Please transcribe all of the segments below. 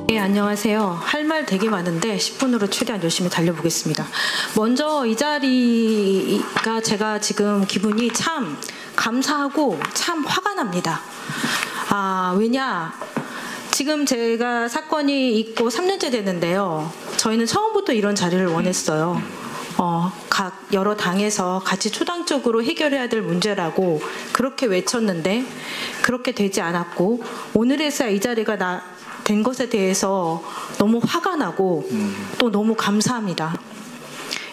네, 안녕하세요. 할 말 되게 많은데 10분으로 최대한 열심히 달려보겠습니다. 먼저 이 자리가 제가 지금 기분이 참 감사하고 참 화가 납니다. 왜냐? 지금 제가 사건이 있고 3년째 됐는데요. 저희는 처음부터 이런 자리를 원했어요. 각 여러 당에서 같이 초당적으로 해결해야 될 문제라고 그렇게 외쳤는데 그렇게 되지 않았고 오늘에서야 이 자리가 된 것에 대해서 너무 화가 나고 또 너무 감사합니다.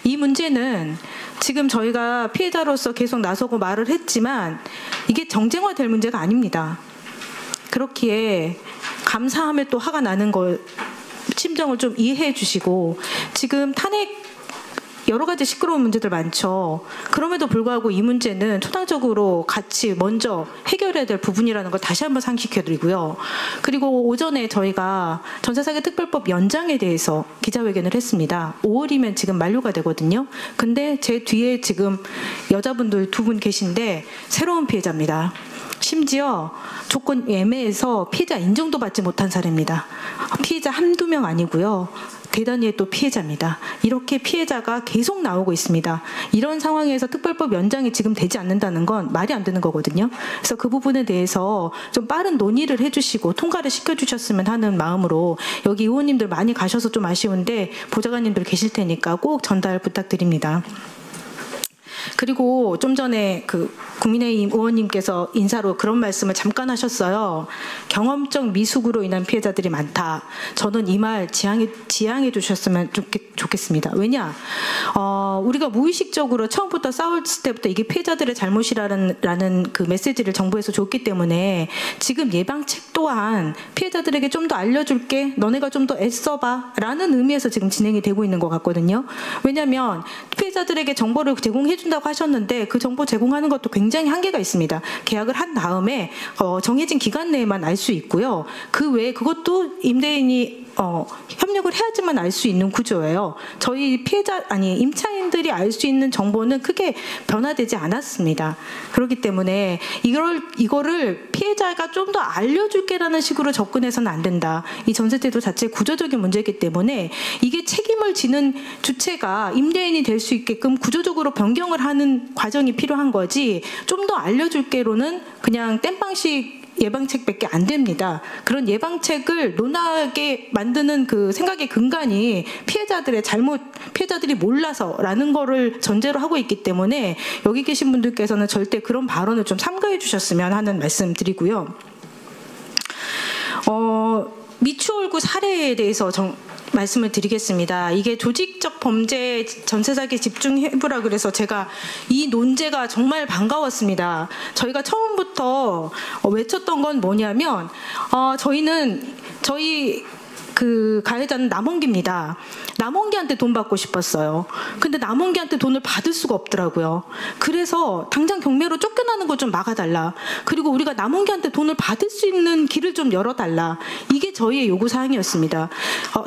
이 문제는 지금 저희가 피해자로서 계속 나서고 말을 했지만 이게 정쟁화될 문제가 아닙니다. 그렇기에 감사함에 또 화가 나는 걸 심정을 좀 이해해 주시고 지금 탄핵 여러 가지 시끄러운 문제들 많죠. 그럼에도 불구하고 이 문제는 초당적으로 같이 먼저 해결해야 될 부분이라는 걸 다시 한번 상기시켜드리고요. 그리고 오전에 저희가 전세사기 특별법 연장에 대해서 기자회견을 했습니다. 5월이면 지금 만료가 되거든요. 근데 제 뒤에 지금 여자분들 2분 계신데 새로운 피해자입니다. 심지어 조건 애매해서 피해자 인정도 받지 못한 사례입니다. 피해자 한두 명 아니고요. 대단히 또 피해자입니다. 이렇게 피해자가 계속 나오고 있습니다. 이런 상황에서 특별법 연장이 지금 되지 않는다는 건 말이 안 되는 거거든요. 그래서 그 부분에 대해서 좀 빠른 논의를 해주시고 통과를 시켜주셨으면 하는 마음으로 여기 의원님들 많이 가셔서 좀 아쉬운데 보좌관님들 계실 테니까 꼭 전달 부탁드립니다. 그리고 좀 전에 국민의힘 의원님께서 인사로 그런 말씀을 잠깐 하셨어요. 경험적 미숙으로 인한 피해자들이 많다. 저는 이 말 지양해 주셨으면 좋겠습니다. 왜냐? 우리가 무의식적으로 처음부터 싸울 때부터 이게 피해자들의 잘못이라는 그 메시지를 정부에서 줬기 때문에 지금 예방책 또한 피해자들에게 좀 더 알려줄게. 너네가 좀 더 애써봐. 라는 의미에서 지금 진행이 되고 있는 것 같거든요. 왜냐하면 피해자들에게 정보를 제공해 준다고 하셨는데 그 정보 제공하는 것도 굉장히 한계가 있습니다. 계약을 한 다음에 정해진 기간 내에만 알 수 있고요. 그 외에 그것도 임대인이 협력을 해야지만 알 수 있는 구조예요. 저희 임차인들이 알 수 있는 정보는 크게 변화되지 않았습니다. 그렇기 때문에 이거를 피해자가 좀 더 알려줄게라는 식으로 접근해서는 안 된다. 이 전세제도 자체의 구조적인 문제이기 때문에 이게 책임을 지는 주체가 임대인이 될 수 있게끔 구조적으로 변경을 하는 과정이 필요한 거지 좀 더 알려줄게로는 그냥 땜방식 예방책밖에 안 됩니다. 그런 예방책을 논하게 만드는 그 생각의 근간이 피해자들의 잘못, 피해자들이 몰라서라는 거를 전제로 하고 있기 때문에 여기 계신 분들께서는 절대 그런 발언을 좀 삼가해 주셨으면 하는 말씀 드리고요. 미추홀구 사례에 대해서 말씀을 드리겠습니다. 이게 조직적 범죄 전세사기 집중해부라 그래서 제가 이 논제가 정말 반가웠습니다. 저희가 처음부터 외쳤던 건 뭐냐면 저희 가해자는 남원기입니다. 남원기한테 돈 받고 싶었어요. 근데 남원기한테 돈을 받을 수가 없더라고요. 그래서 당장 경매로 쫓겨나는 걸 좀 막아달라. 그리고 우리가 남원기한테 돈을 받을 수 있는 길을 좀 열어달라. 이게 저희의 요구사항이었습니다.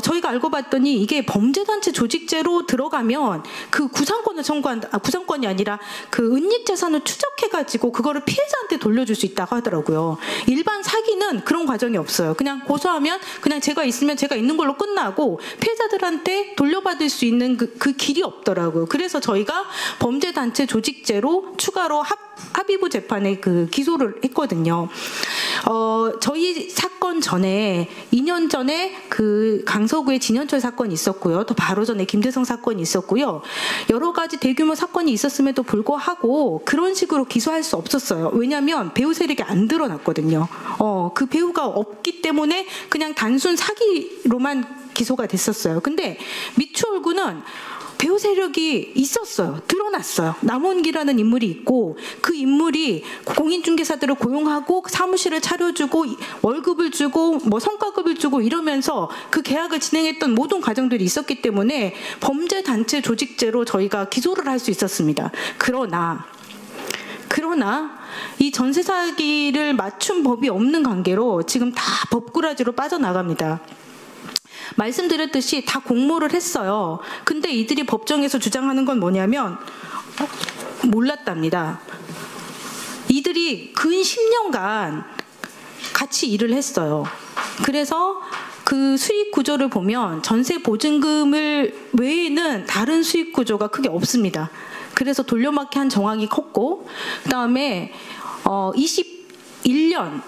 저희가 알고 봤더니 이게 범죄단체 조직죄로 들어가면 그 구상권이 아니라 그 은닉재산을 추적해가지고 그거를 피해자한테 돌려줄 수 있다고 하더라고요. 일반 사기는 그런 과정이 없어요. 그냥 고소하면 그냥 제가 있으면 제가 있는 걸로 끝나고 피해자들한테 돌려받을 수 있는 그 길이 없더라고요. 그래서 저희가 범죄단체 조직죄로 추가로 합의부 재판에 기소를 했거든요. 저희 사건 전에 2년 전에 강서구의 진현철 사건이 있었고요. 또 바로 전에 김대성 사건이 있었고요. 여러 가지 대규모 사건이 있었음에도 불구하고 그런 식으로 기소할 수 없었어요. 왜냐하면 배후 세력이 안 드러났거든요. 그 배후가 없기 때문에 그냥 단순 사기로만 기소가 됐었어요. 근데 미추홀구는 배후 세력이 있었어요. 드러났어요. 남원기라는 인물이 있고 그 인물이 공인중개사들을 고용하고 사무실을 차려주고 월급을 주고 성과급을 주고 이러면서 그 계약을 진행했던 모든 과정들이 있었기 때문에 범죄단체 조직죄로 저희가 기소를 할 수 있었습니다. 그러나 이 전세 사기를 맞춘 법이 없는 관계로 지금 다 법꾸라지로 빠져나갑니다. 말씀드렸듯이 다 공모를 했어요. 근데 이들이 법정에서 주장하는 건 뭐냐면 몰랐답니다. 그들이 근 10년간 같이 일을 했어요. 그래서 그 수익 구조를 보면 전세 보증금을 외에는 다른 수익 구조가 크게 없습니다. 그래서 돌려막기 한 정황이 컸고, 그다음에 21년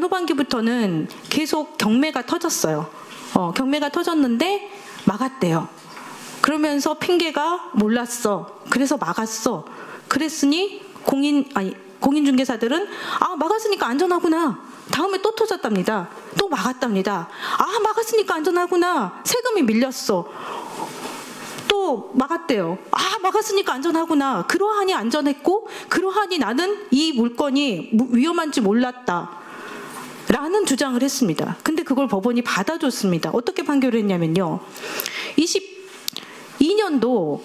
후반기부터는 계속 경매가 터졌어요. 경매가 터졌는데 막았대요. 그러면서 핑계가 몰랐어. 그래서 막았어. 그랬으니 공인중개사들은 막았으니까 안전하구나. 다음에 또 터졌답니다. 또 막았답니다. 막았으니까 안전하구나. 세금이 밀렸어. 또 막았대요. 막았으니까 안전하구나. 그러하니 안전했고, 그러하니 나는 이 물건이 위험한지 몰랐다. 라는 주장을 했습니다. 근데 그걸 법원이 받아줬습니다. 어떻게 판결을 했냐면요. 22년도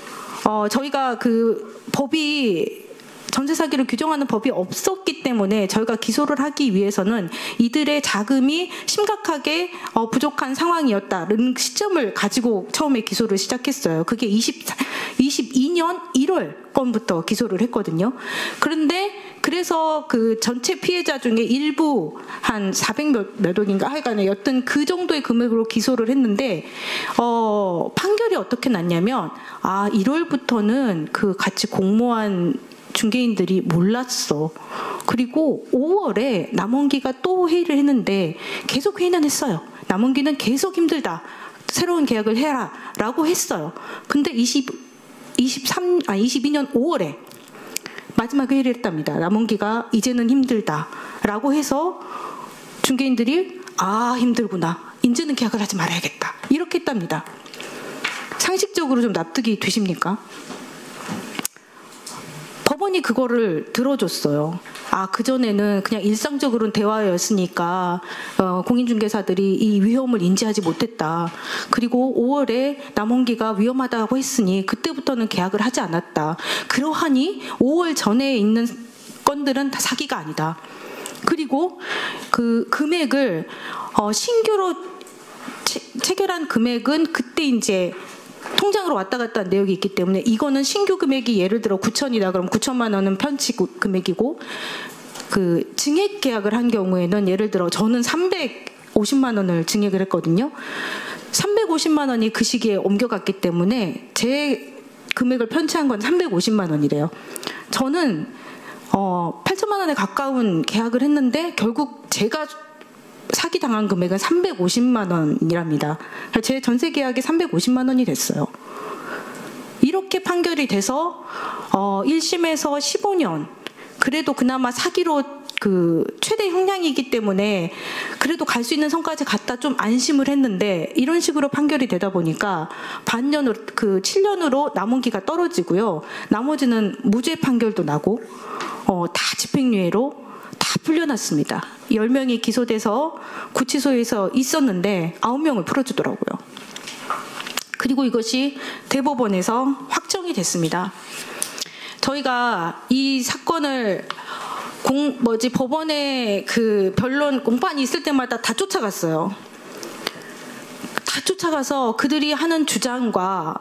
저희가 그 법이 전세 사기를 규정하는 법이 없었기 때문에 저희가 기소를 하기 위해서는 이들의 자금이 심각하게 부족한 상황이었다는 시점을 가지고 처음에 기소를 시작했어요. 그게 22년 1월 건부터 기소를 했거든요. 그런데 그래서 그 전체 피해자 중에 일부 한 400몇 억인가 하여간에 여튼 그 정도의 금액으로 기소를 했는데 판결이 어떻게 났냐면 1월부터는 그 같이 공모한 중개인들이 몰랐어. 그리고 5월에 남원기가 또 회의를 했는데 계속 회의는 했어요. 남원기는 계속 힘들다. 새로운 계약을 해라. 라고 했어요. 근데 22년 5월에 마지막 회의를 했답니다. 남원기가 이제는 힘들다. 라고 해서 중개인들이 힘들구나. 이제는 계약을 하지 말아야겠다. 이렇게 했답니다. 상식적으로 좀 납득이 되십니까? 법원이 그거를 들어줬어요. 그전에는 그냥 일상적으로는 대화였으니까 공인중개사들이 이 위험을 인지하지 못했다. 그리고 5월에 남원기가 위험하다고 했으니 그때부터는 계약을 하지 않았다. 그러하니 5월 전에 있는 건들은 다 사기가 아니다. 그리고 그 금액을 신규로 체결한 금액은 그때 이제 통장으로 왔다 갔다 한 내역이 있기 때문에 이거는 신규 금액이 예를 들어 9천이다 그럼 9천만 원은 편취 금액이고, 그 증액 계약을 한 경우에는 예를 들어 저는 350만 원을 증액을 했거든요. 350만 원이 그 시기에 옮겨갔기 때문에 제 금액을 편취한 건 350만 원이래요. 저는 8천만 원에 가까운 계약을 했는데 결국 제가 사기당한 금액은 350만 원이랍니다. 제 전세 계약이 350만 원이 됐어요. 이렇게 판결이 돼서 1심에서 15년, 그래도 그나마 사기로 그 최대 형량이기 때문에 그래도 갈 수 있는 선까지 갔다 좀 안심을 했는데, 이런 식으로 판결이 되다 보니까 반년으로 7년으로 남원기가 떨어지고요. 나머지는 무죄 판결도 나고 다 집행유예로 다 풀려났습니다. 10명이 기소돼서 구치소에서 있었는데 9명을 풀어주더라고요. 그리고 이것이 대법원에서 확정이 됐습니다. 저희가 이 사건을 법원에 그 변론 공판이 있을 때마다 다 쫓아갔어요. 다 쫓아가서 그들이 하는 주장과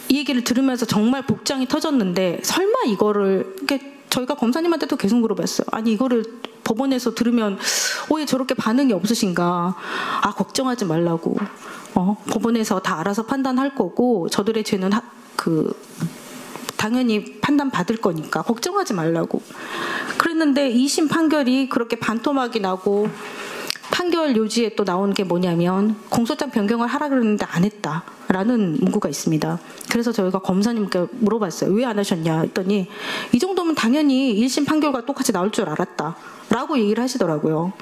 이 얘기를 들으면서 정말 복장이 터졌는데, 설마 이거를 저희가 검사님한테도 계속 물어봤어요. 아니 이거를 법원에서 들으면 왜 저렇게 반응이 없으신가. 걱정하지 말라고. 법원에서 다 알아서 판단할 거고 저들의 죄는 당연히 판단받을 거니까 걱정하지 말라고. 그랬는데 2심 판결이 그렇게 반토막이 나고 판결 요지에 또 나온 게 뭐냐면 공소장 변경을 하라 그랬는데 안 했다라는 문구가 있습니다. 그래서 저희가 검사님께 물어봤어요. 왜 안 하셨냐 했더니 이 정도면 당연히 1심 판결과 똑같이 나올 줄 알았다 라고 얘기를 하시더라고요.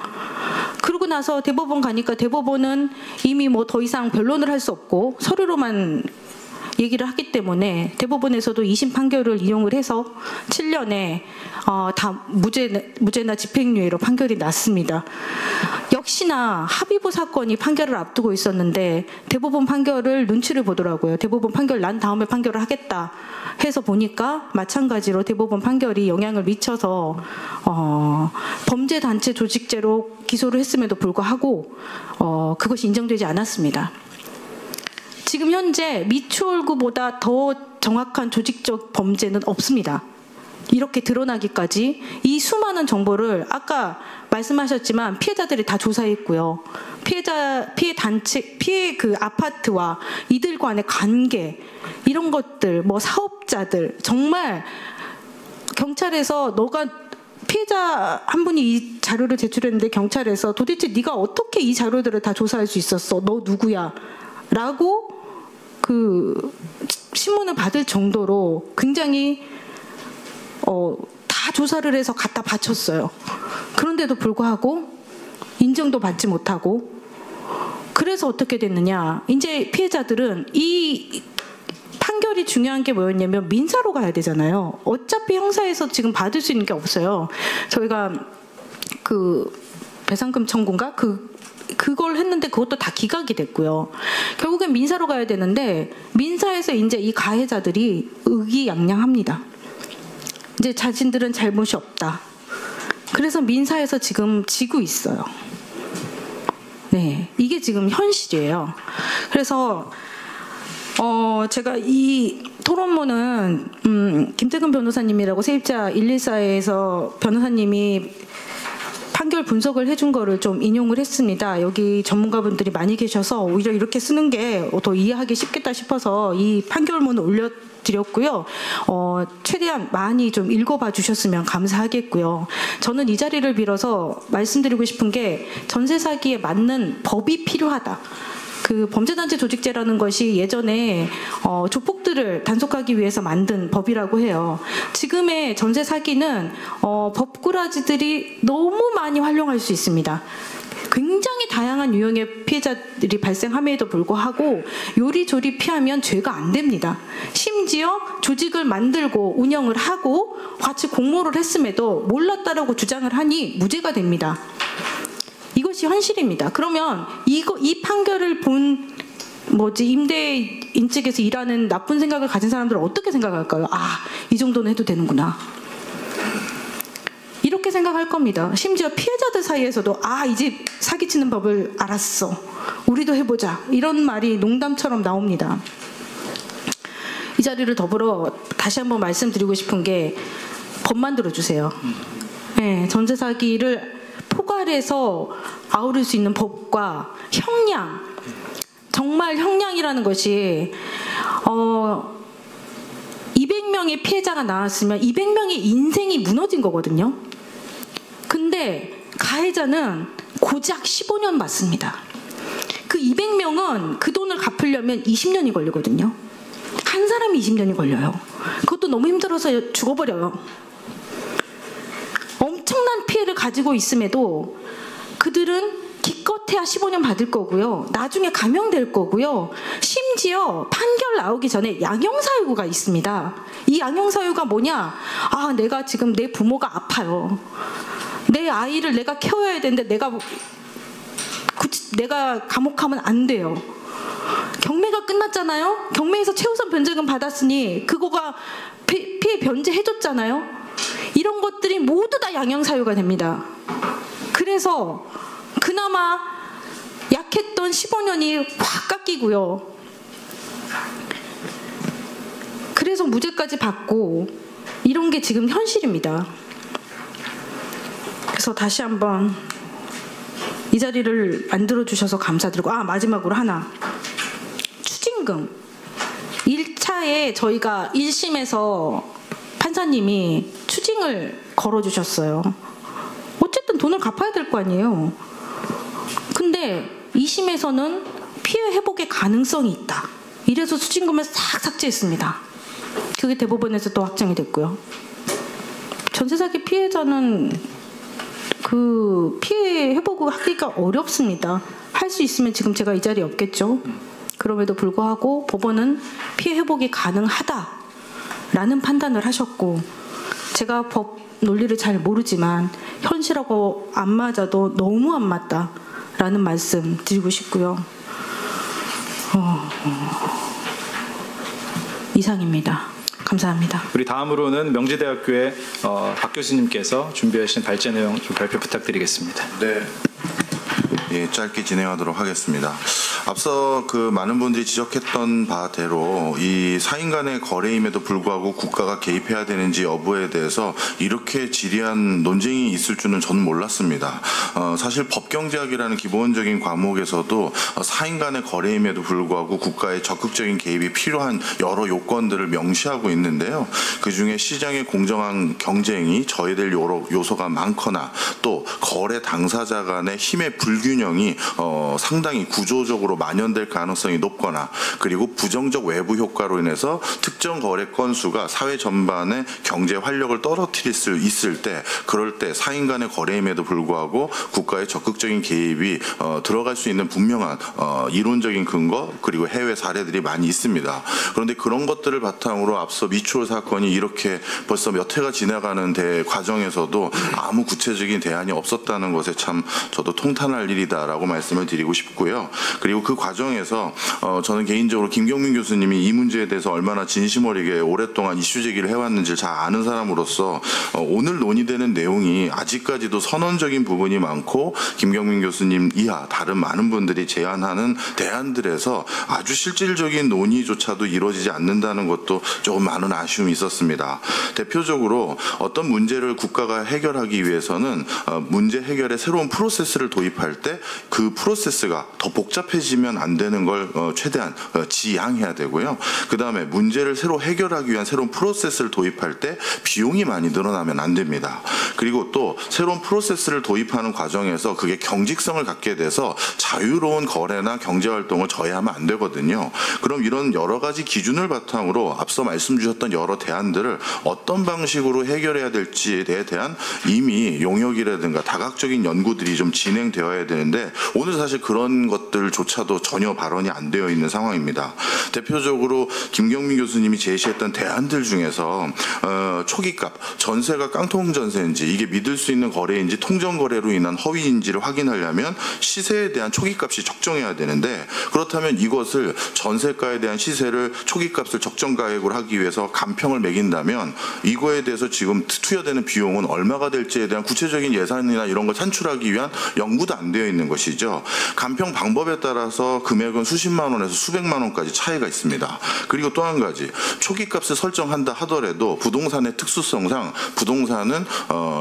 그러고 나서 대법원 가니까 대법원은 이미 뭐 더 이상 변론을 할 수 없고 서류로만 얘기를 하기 때문에 대법원에서도 2심 판결을 이용을 해서 7년에 다 무죄나 집행유예로 판결이 났습니다. 역시나 합의부 사건이 판결을 앞두고 있었는데 대법원 판결을 눈치를 보더라고요. 대법원 판결 난 다음에 판결을 하겠다 해서 보니까 마찬가지로 대법원 판결이 영향을 미쳐서 범죄단체 조직죄로 기소를 했음에도 불구하고 그것이 인정되지 않았습니다. 지금 현재 미추홀구보다 더 정확한 조직적 범죄는 없습니다. 이렇게 드러나기까지 이 수많은 정보를 아까 말씀하셨지만 피해자들이 다 조사했고요. 피해 단체, 피해 그 아파트와 이들 간의 관계 이런 것들, 뭐 사업자들 정말 경찰에서 너가 피해자 한 분이 이 자료를 제출했는데 경찰에서 도대체 네가 어떻게 이 자료들을 다 조사할 수 있었어? 너 누구야? 라고 그 신문을 받을 정도로 굉장히 다 조사를 해서 갖다 바쳤어요. 그런데도 불구하고 인정도 받지 못하고 그래서 어떻게 됐느냐. 이제 피해자들은 이 판결이 중요한 게 뭐였냐면 민사로 가야 되잖아요. 어차피 형사에서 지금 받을 수 있는 게 없어요. 저희가 그 배상금 청구인가? 그걸 했는데 그것도 다 기각이 됐고요. 결국엔 민사로 가야 되는데 민사에서 이제 이 가해자들이 의기양양합니다. 이제 자신들은 잘못이 없다. 그래서 민사에서 지금 지고 있어요. 네, 이게 지금 현실이에요. 그래서 제가 이 토론문은 김태근 변호사님이라고 세입자 114에서 변호사님이 판결 분석을 해준 거를 좀 인용을 했습니다. 여기 전문가분들이 많이 계셔서 오히려 이렇게 쓰는 게 더 이해하기 쉽겠다 싶어서 이 판결문을 올려드렸고요. 최대한 많이 좀 읽어봐 주셨으면 감사하겠고요. 저는 이 자리를 빌어서 말씀드리고 싶은 게 전세 사기에 맞는 법이 필요하다. 그 범죄단체 조직제라는 것이 예전에 조폭들을 단속하기 위해서 만든 법이라고 해요. 지금의 전세 사기는 법꾸라지들이 너무 많이 활용할 수 있습니다. 굉장히 다양한 유형의 피해자들이 발생함에도 불구하고 요리조리 피하면 죄가 안 됩니다. 심지어 조직을 만들고 운영을 하고 같이 공모를 했음에도 몰랐다라고 주장을 하니 무죄가 됩니다. 이것이 현실입니다. 그러면 이 판결을 본 임대인 측에서 일하는 나쁜 생각을 가진 사람들은 어떻게 생각할까요? 이 정도는 해도 되는구나. 이렇게 생각할 겁니다. 심지어 피해자들 사이에서도 이 집 사기치는 법을 알았어. 우리도 해보자. 이런 말이 농담처럼 나옵니다. 이 자리를 더불어 다시 한번 말씀드리고 싶은 게 법 만들어주세요. 네, 전세 사기를 포괄해서 아우를 수 있는 법과 형량, 정말 형량이라는 것이 200명의 피해자가 나왔으면 200명의 인생이 무너진 거거든요. 근데 가해자는 고작 15년 받습니다. 그 200명은 그 돈을 갚으려면 20년이 걸리거든요. 한 사람이 20년이 걸려요. 그것도 너무 힘들어서 죽어버려요. 엄청난 피해를 가지고 있음에도 그들은 기껏해야 15년 받을 거고요. 나중에 감형될 거고요. 심지어 판결 나오기 전에 양형사유가 있습니다. 이 양형사유가 뭐냐? 내가 지금 내 부모가 아파요. 내 아이를 내가 키워야 되는데 내가 감옥 가면 안 돼요. 경매가 끝났잖아요. 경매에서 최우선 변제금 받았으니 그거가 피해 변제해줬잖아요. 이런 것들이 모두 다 양형사유가 됩니다. 그래서 그나마 약했던 15년이 확 깎이고요. 그래서 무죄까지 받고 이런 게 지금 현실입니다. 그래서 다시 한번 이 자리를 만들어주셔서 감사드리고 마지막으로 하나. 추징금. 1차에 저희가 1심에서 판사님이 추징을 걸어주셨어요. 어쨌든 돈을 갚아야 될 거 아니에요. 근데 2심에서는 피해 회복의 가능성이 있다. 이래서 추징금을 싹 삭제했습니다. 그게 대법원에서 또 확정이 됐고요. 전세사기 피해자는 그 피해 회복을 하기가 어렵습니다. 할 수 있으면 지금 제가 이 자리에 없겠죠. 그럼에도 불구하고 법원은 피해 회복이 가능하다라는 판단을 하셨고, 제가 법 논리를 잘 모르지만 현실하고 안 맞아도 너무 안 맞다라는 말씀 드리고 싶고요. 이상입니다. 감사합니다. 우리 다음으로는 명지대학교의 박 교수님께서 준비하신 발제 내용 좀 발표 부탁드리겠습니다. 네. 예, 짧게 진행하도록 하겠습니다. 앞서 많은 분들이 지적했던 바대로 이 사인 간의 거래임에도 불구하고 국가가 개입해야 되는지 여부에 대해서 이렇게 지리한 논쟁이 있을 줄은 저는 몰랐습니다. 사실 법경제학이라는 기본적인 과목에서도 사인 간의 거래임에도 불구하고 국가의 적극적인 개입이 필요한 여러 요건들을 명시하고 있는데요. 그중에 시장의 공정한 경쟁이 저해될 요소가 많거나 또 거래 당사자 간의 힘의 불균형이 상당히 구조적으로 만연될 가능성이 높거나 그리고 부정적 외부 효과로 인해서 특정 거래 건수가 사회 전반의 경제 활력을 떨어뜨릴 수 있을 때 그럴 때 사인 간의 거래임에도 불구하고 국가의 적극적인 개입이 들어갈 수 있는 분명한 이론적인 근거 그리고 해외 사례들이 많이 있습니다. 그런데 그런 것들을 바탕으로 앞서 미추홀 사건이 이렇게 벌써 몇 해가 지나가는 과정에서도 아무 구체적인 대안이 없었다는 것에 참 저도 통탄할 일이다라고 말씀을 드리고 싶고요. 그리고 그 과정에서 저는 개인적으로 김경민 교수님이 이 문제에 대해서 얼마나 진심 어리게 오랫동안 이슈 제기를 해왔는지를 잘 아는 사람으로서 오늘 논의되는 내용이 아직까지도 선언적인 부분이 많고 김경민 교수님 이하 다른 많은 분들이 제안하는 대안들에서 아주 실질적인 논의조차도 이루어지지 않는다는 것도 조금 많은 아쉬움이 있었습니다. 대표적으로 어떤 문제를 국가가 해결하기 위해서는 문제 해결에 새로운 프로세스를 도입할 때 그 프로세스가 더 복잡해지면 안 되는 걸 최대한 지양해야 되고요. 그 다음에 문제를 새로 해결하기 위한 새로운 프로세스를 도입할 때 비용이 많이 늘어나면 안 됩니다. 그리고 또 새로운 프로세스를 도입하는 과정에서 그게 경직성을 갖게 돼서 자유로운 거래나 경제활동을 저해하면 안 되거든요. 그럼 이런 여러 가지 기준을 바탕으로 앞서 말씀 주셨던 여러 대안들을 어떤 방식으로 해결해야 될지에 대한 이미 용역이라든가 다각적인 연구들이 좀 진행되어야 되는데 오늘 사실 그런 것들조차도 전혀 발언이 안 되어 있는 상황입니다. 대표적으로 김경민 교수님이 제시했던 대안들 중에서 초기값, 전세가 깡통 전세인지 이게 믿을 수 있는 거래인지 통정 거래로 인한 허위인지를 확인하려면 시세에 대한 초기값이 적정해야 되는데 그렇다면 이것을 전세가에 대한 시세를 초기값을 적정 가액으로 하기 위해서 간평을 매긴다면 이거에 대해서 지금 투여되는 비용은 얼마가 될지에 대한 구체적인 예산이나 이런 걸 산출하기 위한 연구도 안 되어 있는 것이죠. 간평 방법에 따라서 금액은 수십만 원에서 수백만 원까지 차이가 있습니다. 그리고 또 한 가지 초기값을 설정한다 하더라도 부동산의 특수성상 부동산은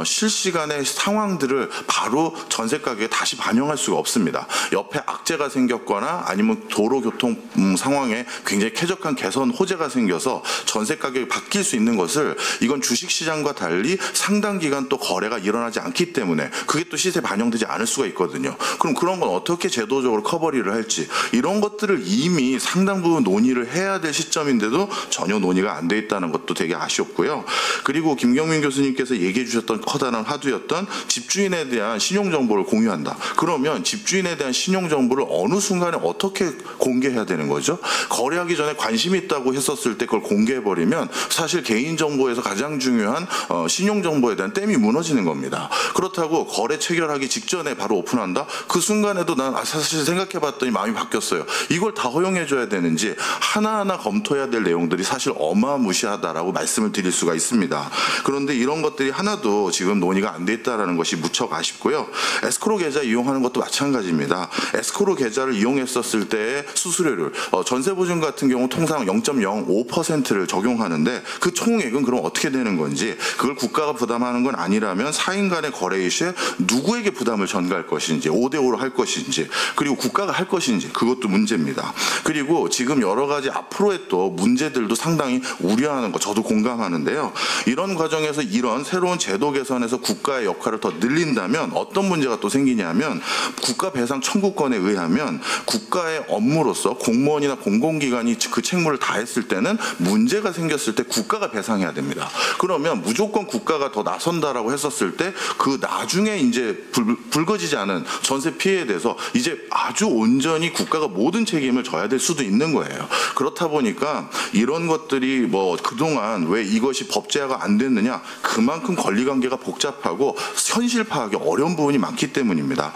실시간의 상황들을 바로 전세 가격에 다시 반영할 수가 없습니다. 옆에 악재가 생겼거나 아니면 도로교통 상황에 굉장히 쾌적한 개선 호재가 생겨서 전세 가격이 바뀔 수 있는 것을 이건 주식시장과 달리 상당 기간 또 거래가 일어나지 않기 때문에 그게 또 시세에 반영되지 않을 수가 있거든요. 그럼 그런 건 어떻게 제도적으로 커버리를 할지 이런 것들을 이미 상당 부분 논의를 해야 될 시점인데도 전혀 논의가 안 돼 있다는 것도 되게 아쉬웠고요. 그리고 김경민 교수님께서 얘기해 주셨던 커다란 화두였던 집주인에 대한 신용정보를 공유한다. 그러면 집주인에 대한 신용정보를 어느 순간에 어떻게 공개해야 되는 거죠? 거래하기 전에 관심이 있다고 했었을 때 그걸 공개해버리면 사실 개인정보에서 가장 중요한 신용정보에 대한 댐이 무너지는 겁니다. 그렇다고 거래 체결하기 직전에 바로 오픈한다? 그 순간에도 난 사실 생각해봤더니 마음이 바뀌었어요. 이걸 다 허용해줘야 되는지 하나하나 검토해야 될 내용들이 사실 어마무시하다라고 말씀을 드릴 수가 있습니다. 그런데 이런 것들이 하나도 지금 논의가 안 돼 있다는 것이 무척 아쉽고요. 에스크로 계좌 이용하는 것도 마찬가지입니다. 에스크로 계좌를 이용했었을 때의 수수료를 전세보증 같은 경우 통상 0.05%를 적용하는데 그 총액은 그럼 어떻게 되는 건지 그걸 국가가 부담하는 건 아니라면 사인 간의 거래 이슈에 누구에게 부담을 전가할 것인지 5대5로 할 것인지 그리고 국가가 할 것인지 그것도 문제입니다. 그리고 지금 여러 가지 앞으로의 또 문제들도 상당히 우려하는 거 저도 공감하는데요. 이런 과정에서 이런 새로운 제도 개선에서 국가의 역할을 더 늘린다면 어떤 문제가 또 생기냐면 국가 배상 청구권에 의하면 국가의 업무로서 공무원이나 공공기관이 그 책무를 다했을 때는 문제가 생겼을 때 국가가 배상해야 됩니다. 그러면 무조건 국가가 더 나선다라고 했었을 때 그 나중에 이제 불거지지 않은 전세 피해에 대해서 이제 아주 온전히 국가가 모든 책임을 져야 될 수도 있는 거예요. 그렇다 보니까 이런 것들이 뭐 그동안 왜 이것이 법제화가 안 됐느냐 그만큼 권리관계가 복잡하고 현실 파악이 어려운 부분이 많기 때문입니다.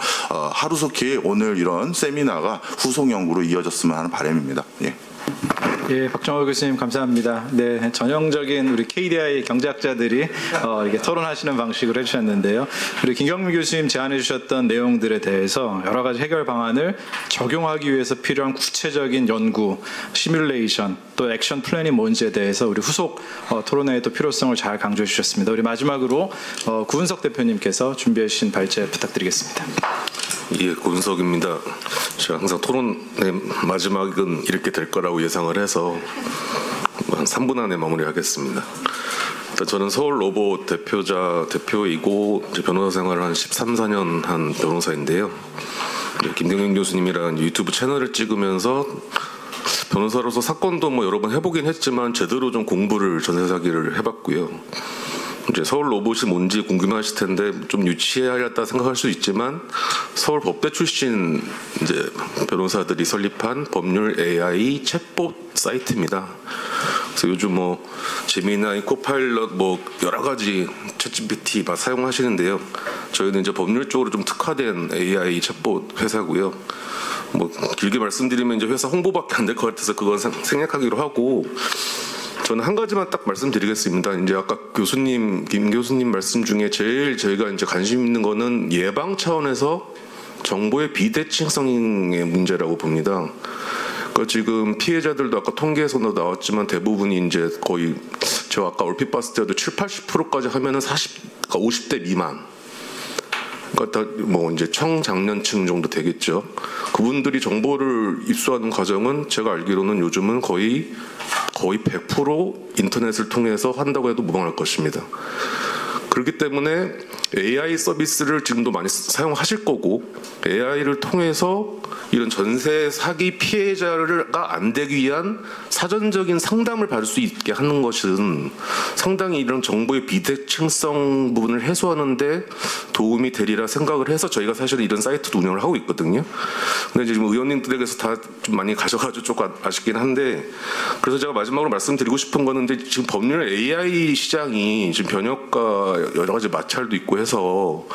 하루속히 오늘 이런 세미나가 후속 연구로 이어졌으면 하는 바람입니다. 예. 예, 박정호 교수님 감사합니다. 네, 전형적인 우리 KDI 경제학자들이 이렇게 토론하시는 방식으로 해주셨는데요. 우리 김경민 교수님 제안해 주셨던 내용들에 대해서 여러 가지 해결 방안을 적용하기 위해서 필요한 구체적인 연구, 시뮬레이션, 또 액션 플랜이 뭔지에 대해서 우리 후속 토론회의 또 필요성을 잘 강조해 주셨습니다. 우리 마지막으로 구은석 대표님께서 준비해 주신 발제 부탁드리겠습니다. 예, 고은석입니다. 제가 항상 토론의 마지막은 이렇게 될 거라고 예상을 해서 한 3분 안에 마무리하겠습니다. 일단 저는 서울 로봇 대표이고 변호사 생활을 한 13, 14년 한 변호사인데요. 김경민 교수님이랑 유튜브 채널을 찍으면서 변호사로서 사건도 뭐 여러 번 해보긴 했지만 제대로 좀 공부를 전세 사기를 해봤고요. 이제 서울 로봇이 뭔지 궁금하실 텐데 좀 유치하였다 생각할 수 있지만 서울 법대 출신 이제 변호사들이 설립한 법률 AI 챗봇 사이트입니다. 그래서 요즘 뭐 제미나이, 코파일럿 뭐 여러 가지 챗GPT 막 사용하시는데요. 저희는 이제 법률 쪽으로 좀 특화된 AI 챗봇 회사고요. 뭐 길게 말씀드리면 이제 회사 홍보밖에 안 될 것 같아서 그건 생략하기로 하고. 저는 한 가지만 딱 말씀드리겠습니다. 이제 아까 김 교수님 말씀 중에 제일 저희가 이제 관심 있는 거는 예방 차원에서 정보의 비대칭성의 문제라고 봅니다. 그러니까 지금 피해자들도 아까 통계에서도 나왔지만 대부분이 이제 거의 제가 아까 얼핏 봤을 때도 70-80%까지 하면은 50대 미만. 그러니까 뭐 이제 청장년층 정도 되겠죠. 그분들이 정보를 입수하는 과정은 제가 알기로는 요즘은 거의 100% 인터넷을 통해서 한다고 해도 무방할 것입니다. 그렇기 때문에 AI 서비스를 지금도 많이 사용하실 거고 AI를 통해서 이런 전세 사기 피해자가 안 되기 위한 사전적인 상담을 받을 수 있게 하는 것은 상당히 이런 정보의 비대칭성 부분을 해소하는데 도움이 되리라 생각을 해서 저희가 사실은 이런 사이트도 운영을 하고 있거든요. 근데 지금 의원님들에게서 다 좀 많이 가셔가지고 조금 아쉽긴 한데 그래서 제가 마지막으로 말씀드리고 싶은 거는 지금 법률 AI 시장이 지금 변혁과 여러 가지 마찰도 있고 해서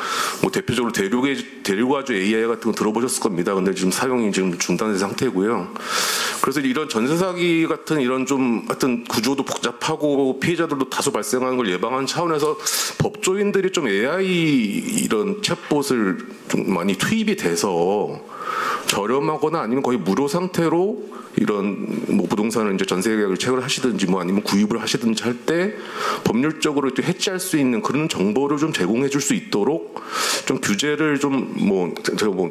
뭐 대표적으로 대륙아주 AI 같은 거 들어보셨을 겁니다. 근데 지금 사용이 지금 중단된 상태고요. 그래서 이런 전세 사기 같은 이런 좀 하여튼 구조도 복잡하고 피해자들도 다소 발생하는 걸 예방하는 차원에서 법조인들이 좀 AI 이런 챗봇을 좀 많이 투입이 돼서 저렴하거나 아니면 거의 무료 상태로 이런 뭐 부동산을 이제 전세 계약을 체결을 하시든지 뭐 아니면 구입을 하시든지 할 때 법률적으로 또 해지할 수 있는 그런 정보를 좀 제공해 줄 수 있도록 좀 규제를 좀 뭐 제가 뭐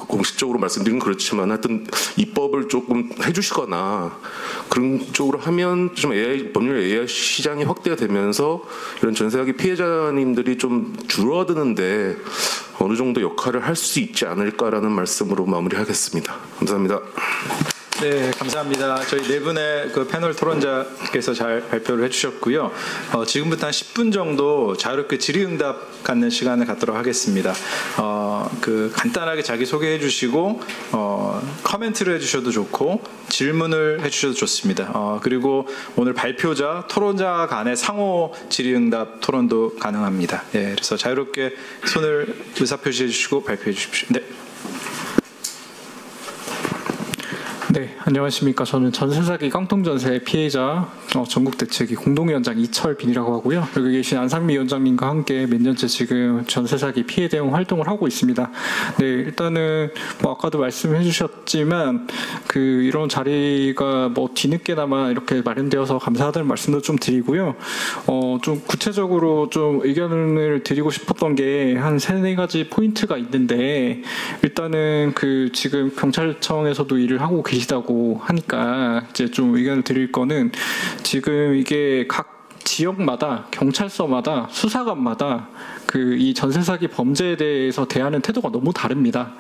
공식적으로 말씀드리는 그렇지만 하여튼 입법을 조금 해주시거나 그런 쪽으로 하면 좀 법률 AI 시장이 확대가 되면서 이런 전세 사기 피해자님들이 좀 줄어드는데 어느 정도 역할을 할 수 있지 않을까라는 말씀으로 마무리하겠습니다. 감사합니다. 네, 감사합니다. 저희 네 분의 그 패널 토론자께서 잘 발표를 해주셨고요. 지금부터 한 10분 정도 자유롭게 질의응답 갖는 시간을 갖도록 하겠습니다. 그 간단하게 자기 소개해 주시고 커멘트를 해주셔도 좋고 질문을 해주셔도 좋습니다. 그리고 오늘 발표자, 토론자 간의 상호 질의응답 토론도 가능합니다. 예, 그래서 자유롭게 손을 의사표시해 주시고 발표해 주십시오. 네. 네, 안녕하십니까. 저는 전세사기 깡통전세 피해자 전국대책위 공동위원장 이철빈이라고 하고요. 여기 계신 안상미 위원장님과 함께 몇 년째 지금 전세사기 피해 대응 활동을 하고 있습니다. 네, 일단은 뭐 아까도 말씀해 주셨지만 그 이런 자리가 뭐 뒤늦게나마 이렇게 마련되어서 감사하다는 말씀도 좀 드리고요. 좀 구체적으로 좀 의견을 드리고 싶었던 게 한 3-4가지 포인트가 있는데 일단은 그 지금 경찰청에서도 일을 하고 계시다고 하니까 이제 좀 의견을 드릴 거는 지금 이게 각 지역마다 경찰서마다 수사관마다 그 이 전세 사기 범죄에 대해서 대하는 태도가 너무 다릅니다.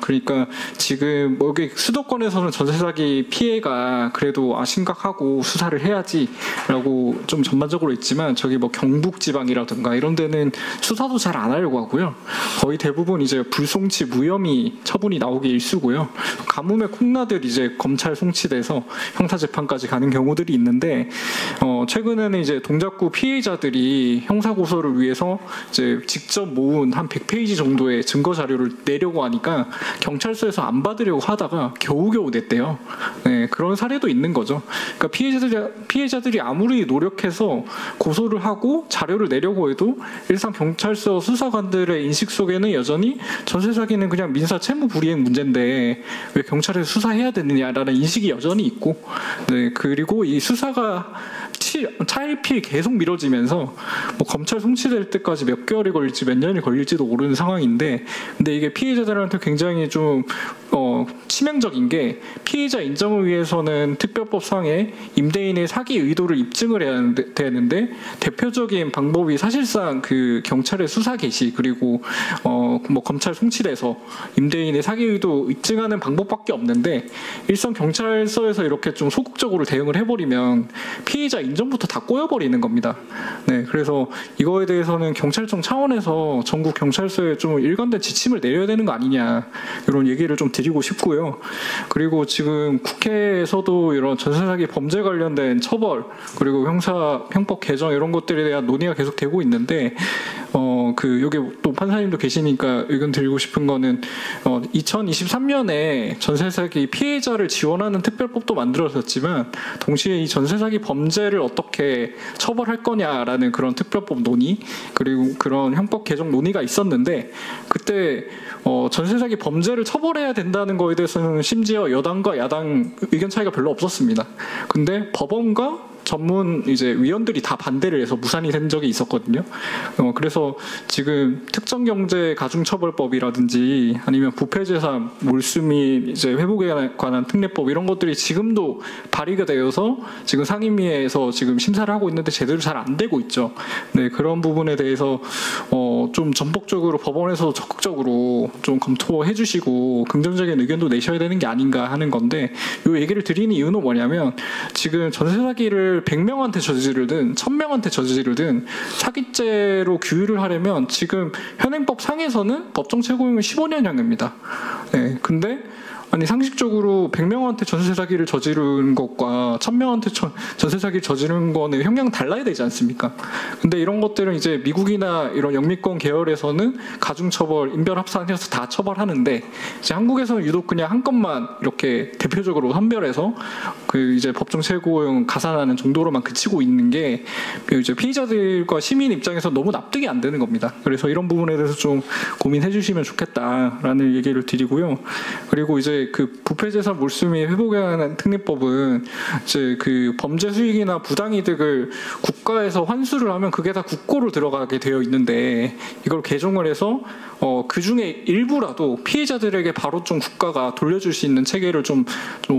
그러니까 지금 뭐 여기 수도권에서는 전세 사기 피해가 그래도 심각하고 수사를 해야지라고 좀 전반적으로 있지만 저기 뭐 경북 지방이라든가 이런 데는 수사도 잘 안 하려고 하고요. 거의 대부분 이제 불송치 무혐의 처분이 나오기 일쑤고요. 가뭄에 콩나들 이제 검찰 송치돼서 형사 재판까지 가는 경우들이 있는데 최근에는 이제 동작구 피해자들이 형사 고소를 위해서 이제 직접 모은 한 100페이지 정도의 증거 자료를 내려고 하니까 경찰서에서 안 받으려고 하다가 겨우겨우 냈대요. 네, 그런 사례도 있는 거죠. 그러니까 피해자들이 아무리 노력해서 고소를 하고 자료를 내려고 해도 일상 경찰서 수사관들의 인식 속에는 여전히 전세 사기는 그냥 민사 채무 불이행 문제인데 왜 경찰에서 수사해야 되느냐라는 인식이 여전히 있고, 네, 그리고 이 수사가 차일피일 계속 미뤄지면서 뭐 검찰 송치될 때까지 몇 개월이 걸릴지 몇 년이 걸릴지도 모르는 상황인데, 근데 이게 피해자들한테 굉장히 좀 치명적인 게, 피해자 인정을 위해서는 특별법상에 임대인의 사기 의도를 입증을 해야 되는데 대표적인 방법이 사실상 그 경찰의 수사 개시 그리고 뭐 검찰 송치돼서 임대인의 사기 의도 입증하는 방법밖에 없는데, 일선 경찰서에서 이렇게 좀 소극적으로 대응을 해버리면 피해자 인정부터 다 꼬여버리는 겁니다. 네, 그래서 이거에 대해서는 경찰청 차원에서 전국 경찰서에 좀 일관된 지침을 내려야 되는 거 아니냐, 이런 얘기를 좀 드리고 싶고요. 그리고 지금 국회에서도 이런 전세 사기 범죄 관련된 처벌 그리고 형법 개정 이런 것들에 대한 논의가 계속 되고 있는데, 여기 또 판사님도 계시니까 의견 드리고 싶은 거는 2023년에 전세 사기 피해자를 지원하는 특별법도 만들어졌지만 동시에 이 전세 사기 범죄를 어떻게 처벌할 거냐라는 그런 특별법 논의 그리고 그런 형법 개정 논의가 있었는데, 그때 전세 사기 범죄를 처벌해야 된다는 거에 대해서는 심지어 여당과 야당 의견 차이가 별로 없었습니다. 근데 법원과 전문 이제 위원들이 다 반대를 해서 무산이 된 적이 있었거든요. 그래서 지금 특정경제 가중처벌법이라든지 아니면 부패재산 몰수 및 이제 회복에 관한 특례법 이런 것들이 지금도 발의가 되어서 지금 상임위에서 지금 심사를 하고 있는데 제대로 잘 안 되고 있죠. 네, 그런 부분에 대해서 좀 전폭적으로 법원에서 적극적으로 좀 검토해 주시고 긍정적인 의견도 내셔야 되는 게 아닌가 하는 건데, 이 얘기를 드리는 이유는 뭐냐면, 지금 전세 사기를 100명한테 저지르든 1000명한테 저지르든 사기죄로 규율을 하려면 지금 현행법 상에서는 법정 최고형은 15년형입니다. 네, 근데 아니 상식적으로 100명한테 전세 사기를 저지른 것과 1000명한테 전세 사기를 저지른 거는 형량 달라야 되지 않습니까? 근데 이런 것들은 이제 미국이나 이런 영미권 계열에서는 가중처벌, 인별합산해서 다 처벌하는데, 이제 한국에서는 유독 그냥 한 건만 이렇게 대표적으로 선별해서 그 이제 법정 최고형 가산하는 정도로만 그치고 있는 게 이제 피의자들과 시민 입장에서 너무 납득이 안 되는 겁니다. 그래서 이런 부분에 대해서 좀 고민해 주시면 좋겠다라는 얘기를 드리고요. 그리고 이제 그 부패재산 몰수 및 회복에 관한 특례법은 이제 그 범죄 수익이나 부당이득을 국가에서 환수를 하면 그게 다 국고로 들어가게 되어 있는데, 이걸 개정을 해서 그 중에 일부라도 피해자들에게 바로 좀 국가가 돌려줄 수 있는 체계를 좀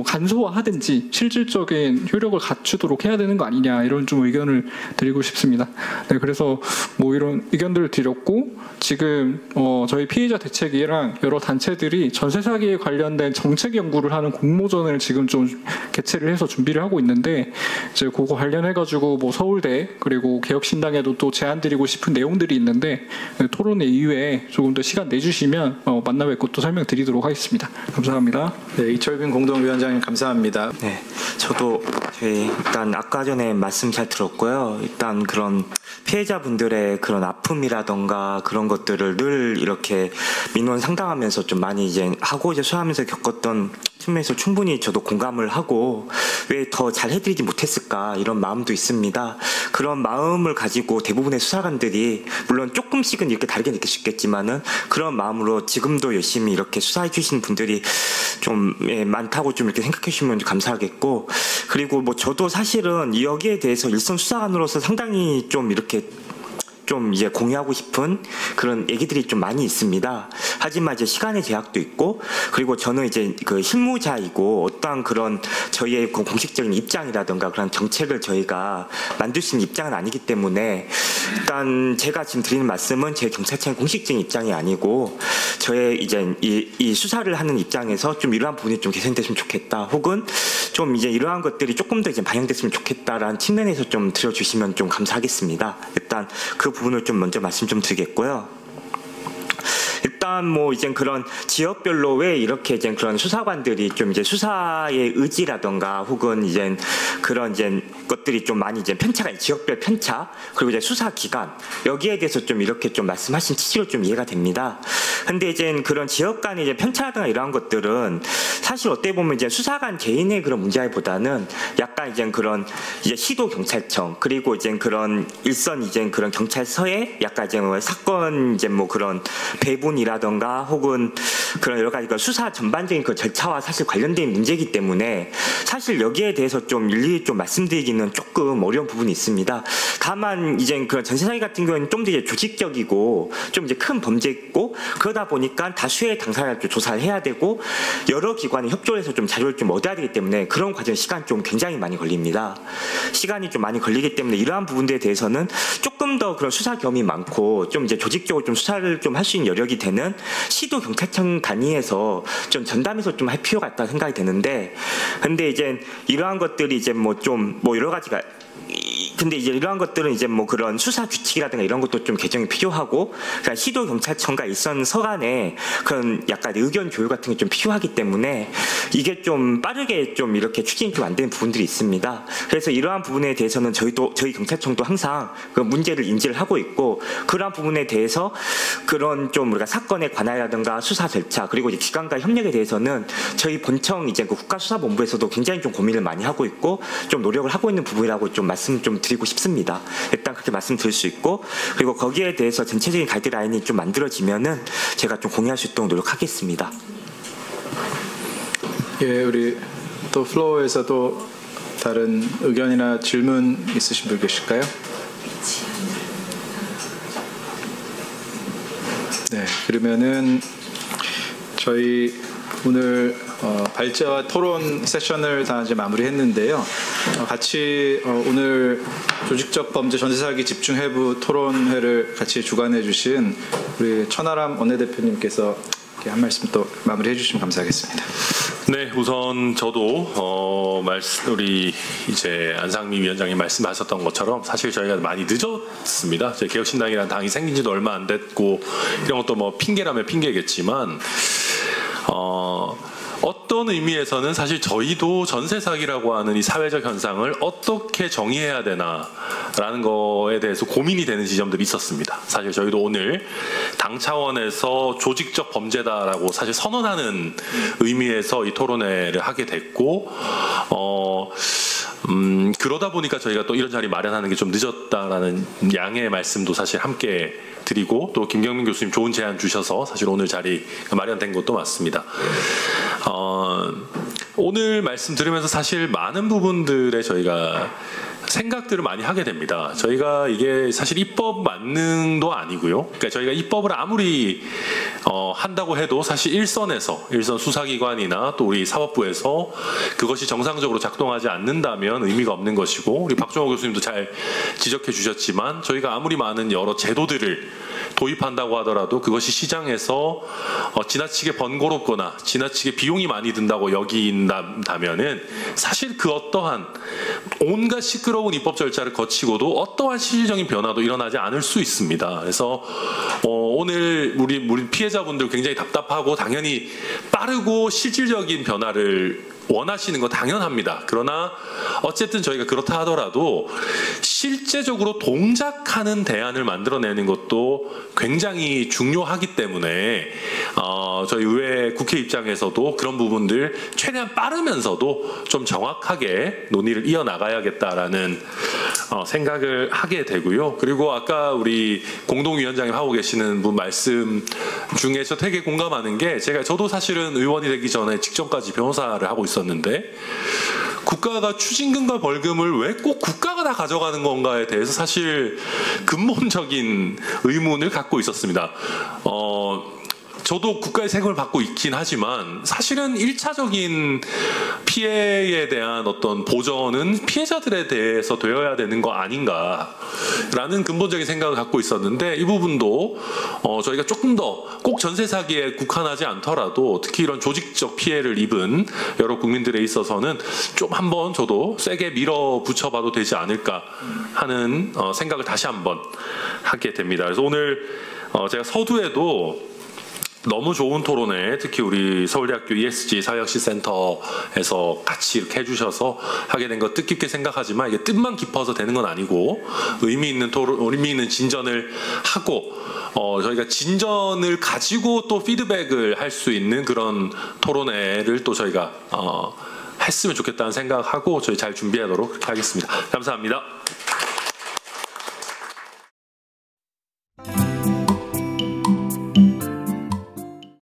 간소화하든지 실질적인 효력을 갖추도록 해야 되는 거 아니냐, 이런 좀 의견을 드리고 싶습니다. 네, 그래서 뭐 이런 의견들을 드렸고, 지금 저희 피해자 대책이랑 여러 단체들이 전세 사기에 관련된 정책 연구를 하는 공모전을 지금 좀 개최를 해서 준비를 하고 있는데, 이제 그거 관련해 가지고 뭐 서울대 그리고 개혁신당에도 또 제안 드리고 싶은 내용들이 있는데, 토론회 이후에 조금 더 시간 내주시면 만나 뵙고 또 설명드리도록 하겠습니다. 감사합니다. 네, 이철빈 공동위원장님 감사합니다. 네, 저도 일단 아까 전에 말씀 잘 들었고요. 일단 그런 피해자분들의 그런 아픔이라던가 그런 것들을 늘 이렇게 민원 상담하면서 좀 많이 이제 하고 이제 수하면서 겪었던 측면에서 충분히 저도 공감을 하고, 왜 더 잘 해드리지 못했을까 이런 마음도 있습니다. 그런 마음을 가지고 대부분의 수사관들이 물론 조금씩은 이렇게 다르게 느낄 수 있겠지만은 그런 마음으로 지금도 열심히 이렇게 수사해 주시는 분들이 좀 많다고 좀 이렇게 생각해 주시면 감사하겠고, 그리고 뭐 저도 사실은 여기에 대해서 일선 수사관으로서 상당히 좀 이렇게 좀 이제 공유하고 싶은 그런 얘기들이 좀 많이 있습니다. 하지만 이제 시간의 제약도 있고, 그리고 저는 이제 그 실무자이고 어떠한 그런 저희의 그 공식적인 입장이라든가 그런 정책을 저희가 만들 수 있는 입장은 아니기 때문에, 일단 제가 지금 드리는 말씀은 제 경찰청의 공식적인 입장이 아니고 저의 이제 이 수사를 하는 입장에서 좀 이러한 부분이 좀 개선됐으면 좋겠다, 혹은 좀 이제 이러한 것들이 조금 더 이제 반영됐으면 좋겠다라는 측면에서 좀 들어주시면 좀 감사하겠습니다. 일단 그 부분을 좀 먼저 말씀 좀 드리겠고요. 일단 일단 뭐 이제 그런 지역별로 왜 이렇게 이제 그런 수사관들이 좀 이제 수사의 의지라던가 혹은 이제 그런 이제 것들이 좀 많이 이제 편차가 지역별 편차 그리고 이제 수사 기간 여기에 대해서 좀 이렇게 좀 말씀하신 취지로 좀 이해가 됩니다. 근데 이제 그런 지역 간의 이제 편차라든가 이러한 것들은 사실 어떻게 보면 이제 수사관 개인의 그런 문제보다는 약간 이제 그런 이제 시도 경찰청 그리고 이제 그런 일선 이제 그런 경찰서에 약간 이제 뭐 사건 이제 뭐 그런 배분이라던가 혹은 그런 여러 가지 수사 전반적인 그 절차와 사실 관련된 문제이기 때문에 사실 여기에 대해서 좀 일일이 좀 말씀드리기는 조금 어려운 부분이 있습니다. 다만 이제 그런 전세 사기 같은 경우는 좀 더 이제 조직적이고 좀 이제 큰 범죄고 그러다 보니까 다수의 당사자를 좀 조사를 해야 되고 여러 기관이 협조를 해서 좀 자료를 좀 얻어야 되기 때문에 그런 과정 시간 좀 굉장히 많이 걸립니다. 시간이 좀 많이 걸리기 때문에 이러한 부분들에 대해서는 조금 더 그런 수사 경험이 많고 좀 이제 조직적으로 좀 수사를 좀 할 수 있는 여력이 되는 시도 경찰청 단위에서 좀 전담해서 좀 할 필요가 있다는 생각이 드는데 근데 이제 이러한 것들이 이제 뭐 좀 뭐 여러 가지가 근데 이제 이러한 것들은 이제 뭐 그런 수사 규칙이라든가 이런 것도 좀 개정이 필요하고 그러니까 시도 경찰청과 일선 서간에 그런 약간 의견 조율 같은 게 좀 필요하기 때문에 이게 좀 빠르게 좀 이렇게 추진이 좀 안 되는 부분들이 있습니다. 그래서 이러한 부분에 대해서는 저희 경찰청도 항상 그 문제를 인지를 하고 있고 그러한 부분에 대해서 그런 좀 우리가 사건에 관하여라든가 수사 절차 그리고 이제 기관과 협력에 대해서는 저희 본청 이제 그 국가수사본부에서도 굉장히 좀 고민을 많이 하고 있고 좀 노력을 하고 있는 부분이라고 좀 말씀 좀 드리고 싶습니다. 일단 그렇게 말씀드릴 수 있고 그리고 거기에 대해서 전체적인 가이드라인이 좀 만들어지면은 제가 좀 공유할 수 있도록 노력하겠습니다. 예, 우리 또 플로어에서 또 다른 의견이나 질문 있으신 분 계실까요? 네, 그러면은 저희 오늘 발제와 토론 세션을 다 이제 마무리했는데요. 같이 오늘 조직적 범죄 전세 사기 집중회부 토론회를 같이 주관해 주신 우리 천하람 원내대표님께서 한 말씀 또 마무리해 주시면 감사하겠습니다. 네, 우선 저도 우리 이제 안상미 위원장님 말씀하셨던 것처럼 사실 저희가 많이 늦었습니다. 저희 개혁신당이라는 당이 생긴지도 얼마 안 됐고 이런 것도 뭐 핑계라면 핑계겠지만 어떤 의미에서는 사실 저희도 전세 사기라고 하는 이 사회적 현상을 어떻게 정의해야 되나라는 거에 대해서 고민이 되는 지점들이 있었습니다. 사실 저희도 오늘 당 차원에서 조직적 범죄다라고 사실 선언하는 의미에서 이 토론회를 하게 됐고 그러다 보니까 저희가 또 이런 자리 마련하는 게 좀 늦었다라는 양해의 말씀도 사실 함께 드리고 또 김경민 교수님 좋은 제안 주셔서 사실 오늘 자리 마련된 것도 맞습니다. 오늘 말씀 들으면서 사실 많은 부분들에 저희가 생각들을 많이 하게 됩니다. 저희가 이게 사실 입법 만능도 아니고요. 그러니까 저희가 입법을 아무리 한다고 해도 사실 일선 수사기관이나 또 우리 사법부에서 그것이 정상적으로 작동하지 않는다면 의미가 없는 것이고 우리 박종호 교수님도 잘 지적해 주셨지만 저희가 아무리 많은 여러 제도들을 도입한다고 하더라도 그것이 시장에서 지나치게 번거롭거나 지나치게 비용이 많이 든다고 여긴다면은 사실 그 어떠한 온갖 시끄러운 입법 절차를 거치고도 어떠한 실질적인 변화도 일어나지 않을 수 있습니다. 그래서 오늘 우리 피해자분들 굉장히 답답하고 당연히 빠르고 실질적인 변화를 원하시는 거 당연합니다. 그러나 어쨌든 저희가 그렇다 하더라도 실제적으로 동작하는 대안을 만들어내는 것도 굉장히 중요하기 때문에 저희 의회 국회 입장에서도 그런 부분들 최대한 빠르면서도 좀 정확하게 논의를 이어나가야겠다라는 생각을 하게 되고요. 그리고 아까 우리 공동위원장님 하고 계시는 분 말씀 중에 저 되게 공감하는 게 저도 사실은 의원이 되기 전에 직전까지 변호사를 하고 있었는데 국가가 추징금과 벌금을 왜 꼭 국가가 다 가져가는 건가에 대해서 사실 근본적인 의문을 갖고 있었습니다. 저도 국가의 세금을 받고 있긴 하지만 사실은 1차적인 피해에 대한 어떤 보전은 피해자들에 대해서 되어야 되는 거 아닌가라는 근본적인 생각을 갖고 있었는데 이 부분도 저희가 조금 더 꼭 전세 사기에 국한하지 않더라도 특히 이런 조직적 피해를 입은 여러 국민들에 있어서는 좀 한번 저도 세게 밀어붙여봐도 되지 않을까 하는 생각을 다시 한번 하게 됩니다. 그래서 오늘 제가 서두에도 너무 좋은 토론회, 특히 우리 서울대학교 ESG 사회역시센터에서 같이 이렇게 해주셔서 하게 된 거 뜻깊게 생각하지만 이게 뜻만 깊어서 되는 건 아니고 의미 있는 토론, 의미 있는 진전을 하고 저희가 진전을 가지고 또 피드백을 할 수 있는 그런 토론회를 또 저희가 했으면 좋겠다는 생각하고 저희 잘 준비하도록 그렇게 하겠습니다. 감사합니다.